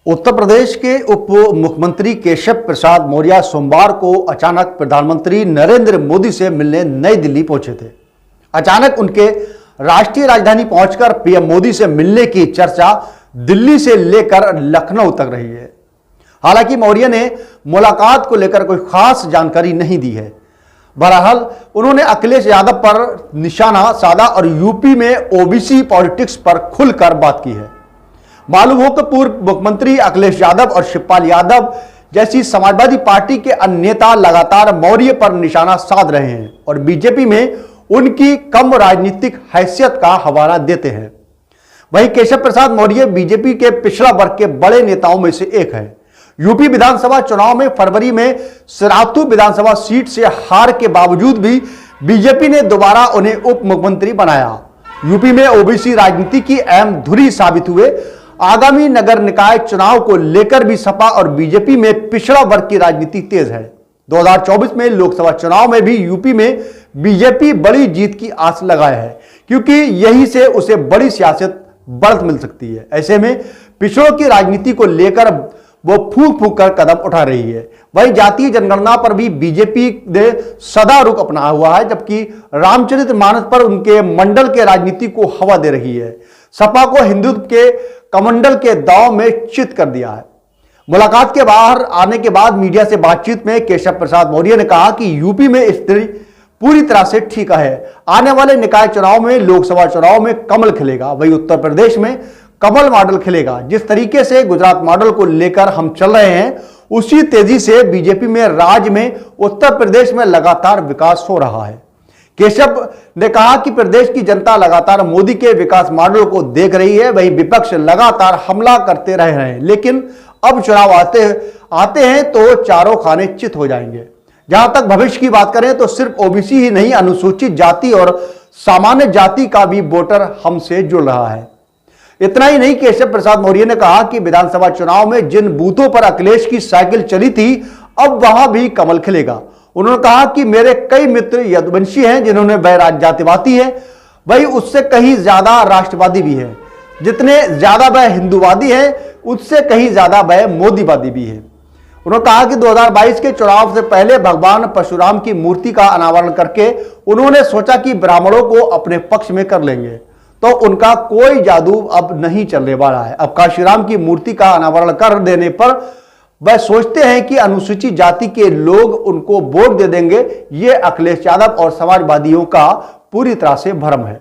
उत्तर प्रदेश के उप मुख्यमंत्री केशव प्रसाद मौर्य सोमवार को अचानक प्रधानमंत्री नरेंद्र मोदी से मिलने नई दिल्ली पहुंचे थे। अचानक उनके राष्ट्रीय राजधानी पहुंचकर पीएम मोदी से मिलने की चर्चा दिल्ली से लेकर लखनऊ तक रही है। हालांकि मौर्य ने मुलाकात को लेकर कोई खास जानकारी नहीं दी है। बहरहाल उन्होंने अखिलेश यादव पर निशाना साधा और यूपी में ओबीसी पॉलिटिक्स पर खुलकर बात की है। मालूम हो कि पूर्व मुख्यमंत्री अखिलेश यादव और शिवपाल यादव जैसी समाजवादी पार्टी के अन्य नेता लगातार मौर्य पर निशाना साध रहे हैं और बीजेपी में उनकी कम राजनीतिक हैसियत का हवाला देते हैं। वहीं केशव प्रसाद मौर्य बीजेपी के पिछड़ा वर्ग के बड़े नेताओं में से एक है। यूपी विधानसभा चुनाव में फरवरी में सिराथू विधानसभा सीट से हार के बावजूद भी बीजेपी ने दोबारा उन्हें उप मुख्यमंत्री बनाया। यूपी में ओबीसी राजनीति की अहम धुरी साबित हुए। आगामी नगर निकाय चुनाव को लेकर भी सपा और बीजेपी में पिछड़ा वर्ग की राजनीति तेज है। 2024 में लोकसभा चुनाव में भी यूपी में बीजेपी बड़ी जीत की आस लगाए है, क्योंकि यही से उसे बड़ी सियासत बढ़त मिल सकती है। ऐसे में पिछड़ों की राजनीति को लेकर वो फूंक फूंक कर कदम उठा रही है। वहीं जातीय जनगणना पर भी बीजेपी ने सदा रुख अपनाया हुआ है, जबकि रामचरितमानस पर उनके मंडल के राजनीति को हवा दे रही है। सपा को हिंदुत्व के कमंडल के दांव में चित कर दिया है। मुलाकात के बाहर आने के बाद मीडिया से बातचीत में केशव प्रसाद मौर्य ने कहा कि यूपी में स्थिति पूरी तरह से ठीक है। आने वाले निकाय चुनाव में लोकसभा चुनाव में कमल खिलेगा, वही उत्तर प्रदेश में कमल मॉडल खिलेगा। जिस तरीके से गुजरात मॉडल को लेकर हम चल रहे हैं, उसी तेजी से बीजेपी में राज्य में उत्तर प्रदेश में लगातार विकास हो रहा है। केशव ने कहा कि प्रदेश की जनता लगातार मोदी के विकास मॉडल को देख रही है। वही विपक्ष लगातार हमला करते रहे हैं, लेकिन अब चुनाव आते हैं तो चारों खाने चित हो जाएंगे। जहां तक भविष्य की बात करें तो सिर्फ ओबीसी ही नहीं, अनुसूचित जाति और सामान्य जाति का भी वोटर हमसे जुड़ रहा है। इतना ही नहीं, केशव प्रसाद मौर्य ने कहा कि विधानसभा चुनाव में जिन बूथों पर अखिलेश की साइकिल चली थी, अब वहां भी कमल खिलेगा। उन्होंने कहा कि मेरे कई मित्र यदुवंशी हैं जिन्होंने वह जातिवादी है, वही उससे कहीं ज्यादा राष्ट्रवादी भी है। जितने ज्यादा वह हिंदूवादी है, उससे कहीं ज्यादा वह मोदीवादी भी है। उन्होंने कहा कि 2022 के चुनाव से पहले भगवान परशुराम की मूर्ति का अनावरण करके उन्होंने सोचा कि ब्राह्मणों को अपने पक्ष में कर लेंगे, तो उनका कोई जादू अब नहीं चलने वाला है। अब काशीराम की मूर्ति का अनावरण कर देने पर वह सोचते हैं कि अनुसूचित जाति के लोग उनको वोट दे देंगे। ये अखिलेश यादव और समाजवादियों का पूरी तरह से भ्रम है।